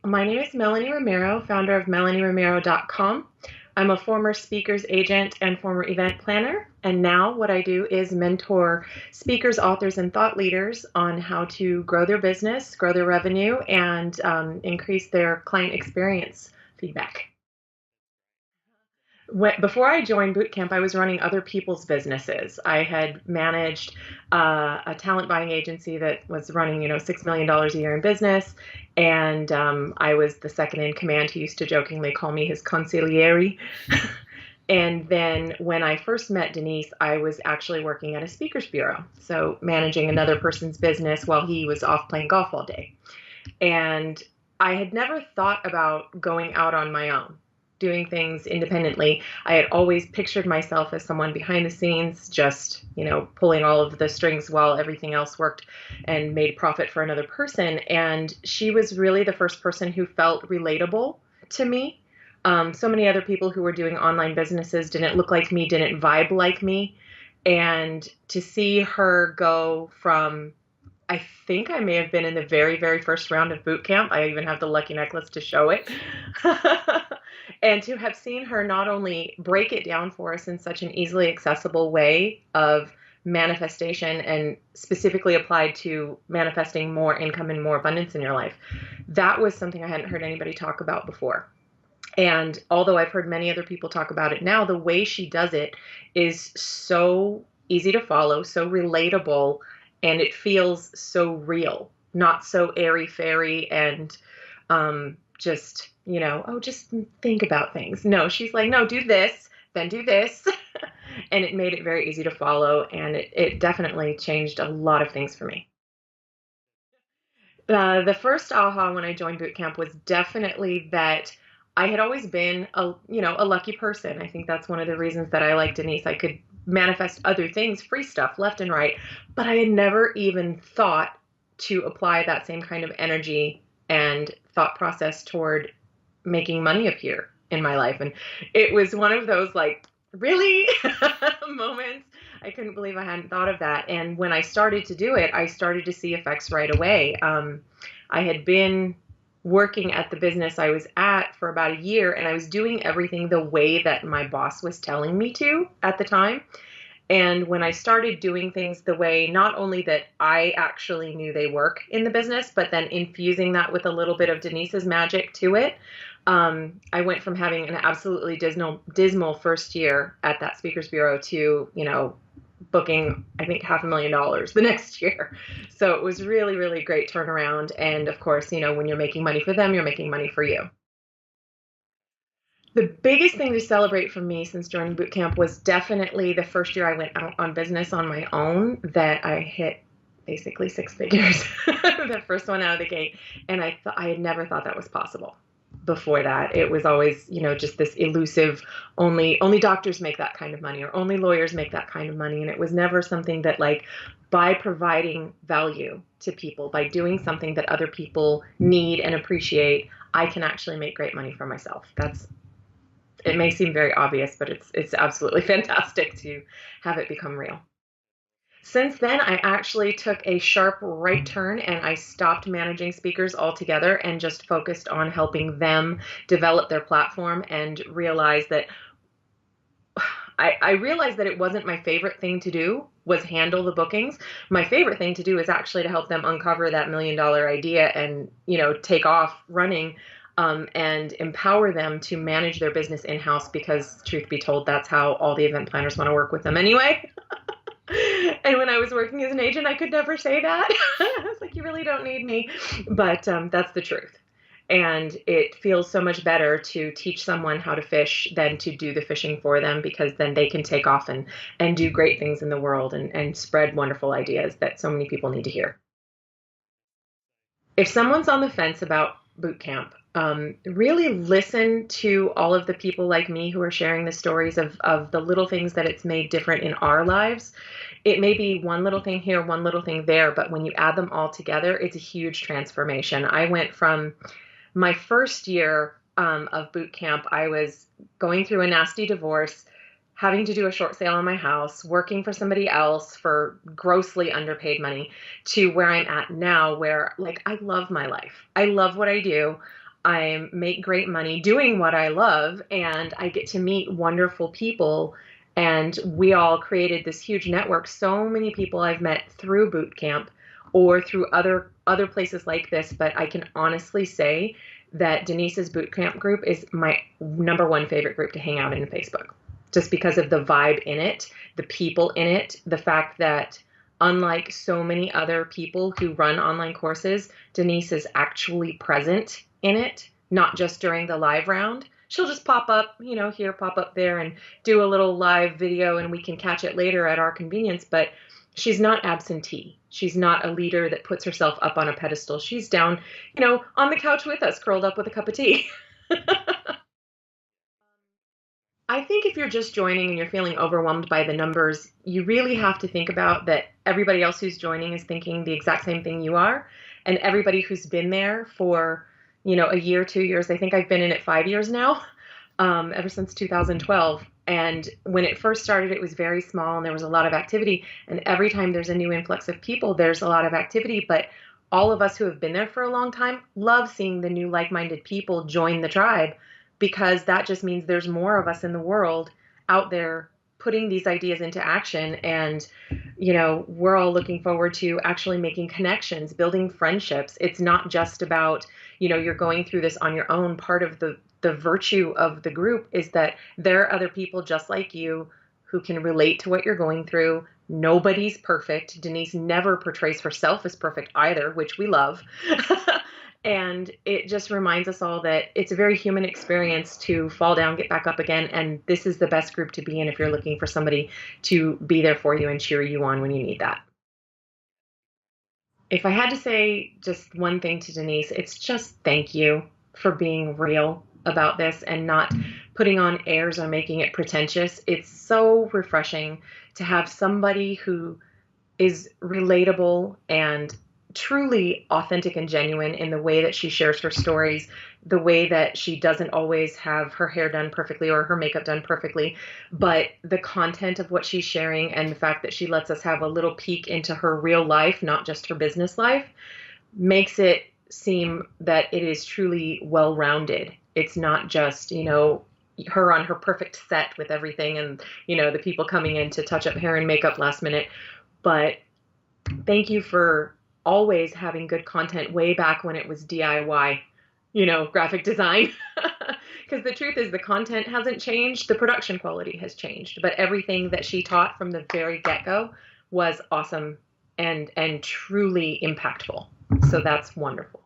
My name is Melanie Romero, founder of melanieromero.com. I'm a former speaker's agent and former event planner, and now what I do is mentor speakers, authors, and thought leaders on how to grow their business, grow their revenue, and increase their client experience feedback. Before I joined Bootcamp, I was running other people's businesses. I had managed a talent buying agency that was running, $6 million a year in business, and I was the second in command. He used to jokingly call me his consigliere. And then when I first met Denise, I was actually working at a speakers bureau, so managing another person's business while he was off playing golf all day. And I had never thought about going out on my own, doing things independently. I had always pictured myself as someone behind the scenes, just, pulling all of the strings while everything else worked and made profit for another person. And she was really the first person who felt relatable to me. So many other people who were doing online businesses didn't look like me, didn't vibe like me. And to see her go from, I think I may have been in the very, very first round of boot camp. I even have the lucky necklace to show it. And to have seen her not only break it down for us in such an easily accessible way of manifestation and specifically applied to manifesting more income and more abundance in your life, that was something I hadn't heard anybody talk about before. And although I've heard many other people talk about it now, the way she does it is so easy to follow, so relatable, and it feels so real, not so airy-fairy and just, just think about things. No, she's like, no, do this, then do this. And it made it very easy to follow, and it definitely changed a lot of things for me. The first aha when I joined boot camp was definitely that I had always been a lucky person. I think that's one of the reasons that I like Denise. I could manifest other things, free stuff left and right, but I had never even thought to apply that same kind of energy and thought process toward making money appear in my life. And it was one of those like, really moments. I couldn't believe I hadn't thought of that. And when I started to do it, I started to see effects right away. I had been working at the business I was at for about a year, and I was doing everything the way that my boss was telling me to at the time. And when I started doing things the way not only that I actually knew they work in the business, but then infusing that with a little bit of Denise's magic to it, I went from having an absolutely dismal first year at that Speakers Bureau to, booking, I think, $500,000 the next year. So it was really, really great turnaround. And of course, when you're making money for them, you're making money for you. The biggest thing to celebrate for me since joining bootcamp was definitely the first year I went out on business on my own, that I hit basically six figures, the first one out of the gate. And I had never thought that was possible before that. It was always, just this elusive, only doctors make that kind of money, or only lawyers make that kind of money. And it was never something that, like, by providing value to people, by doing something that other people need and appreciate, I can actually make great money for myself. It may seem very obvious, but it's absolutely fantastic to have it become real. Since then, I actually took a sharp right turn and I stopped managing speakers altogether and just focused on helping them develop their platform, and realized that I realized that it wasn't my favorite thing to do was handle the bookings. My favorite thing to do is actually to help them uncover that $1 million idea and, take off running. And empower them to manage their business in-house, because truth be told, that's how all the event planners want to work with them anyway. And when I was working as an agent, I could never say that. I was like, you really don't need me. But that's the truth. And it feels so much better to teach someone how to fish than to do the fishing for them, because then they can take off and do great things in the world and spread wonderful ideas that so many people need to hear. If someone's on the fence about boot camp, really listen to all of the people like me who are sharing the stories of the little things that it's made different in our lives. It may be one little thing here, one little thing there, but when you add them all together, it's a huge transformation. I went from my first year of boot camp, I was going through a nasty divorce, having to do a short sale on my house, working for somebody else for grossly underpaid money, to where I'm at now, where, like, I love my life. I love what I do. I make great money doing what I love, and I get to meet wonderful people. And we all created this huge network. So many people I've met through boot camp or through other places like this. But I can honestly say that Denise's boot camp group is my number one favorite group to hang out in Facebook, just because of the vibe in it, the people in it, the fact that unlike so many other people who run online courses, Denise is actually present in it, not just during the live round. She'll just pop up, here, pop up there, and do a little live video, and we can catch it later at our convenience. But she's not absentee. She's not a leader that puts herself up on a pedestal. She's down, on the couch with us, curled up with a cup of tea. I think if you're just joining and you're feeling overwhelmed by the numbers, you really have to think about that everybody else who's joining is thinking the exact same thing you are. And everybody who's been there for, a year, 2 years, I think I've been in it 5 years now, ever since 2012. And when it first started, it was very small and there was a lot of activity. And every time there's a new influx of people, there's a lot of activity. But all of us who have been there for a long time love seeing the new like-minded people join the tribe, because that just means there's more of us in the world out there putting these ideas into action. And, we're all looking forward to actually making connections, building friendships. It's not just about, you're going through this on your own. Part of the virtue of the group is that there are other people just like you who can relate to what you're going through. Nobody's perfect. Denise never portrays herself as perfect either, which we love. And it just reminds us all that it's a very human experience to fall down, get back up again. And this is the best group to be in if you're looking for somebody to be there for you and cheer you on when you need that. If I had to say just one thing to Denise, it's just thank you for being real about this and not putting on airs or making it pretentious. It's so refreshing to have somebody who is relatable and truly authentic and genuine in the way that she shares her stories, the way that she doesn't always have her hair done perfectly or her makeup done perfectly, but the content of what she's sharing and the fact that she lets us have a little peek into her real life, not just her business life, makes it seem that it is truly well-rounded. It's not just, her on her perfect set with everything and, the people coming in to touch up hair and makeup last minute. But thank you for always having good content way back when it was DIY, graphic design. Because the truth is the content hasn't changed. The production quality has changed. But everything that she taught from the very get-go was awesome and truly impactful. So that's wonderful.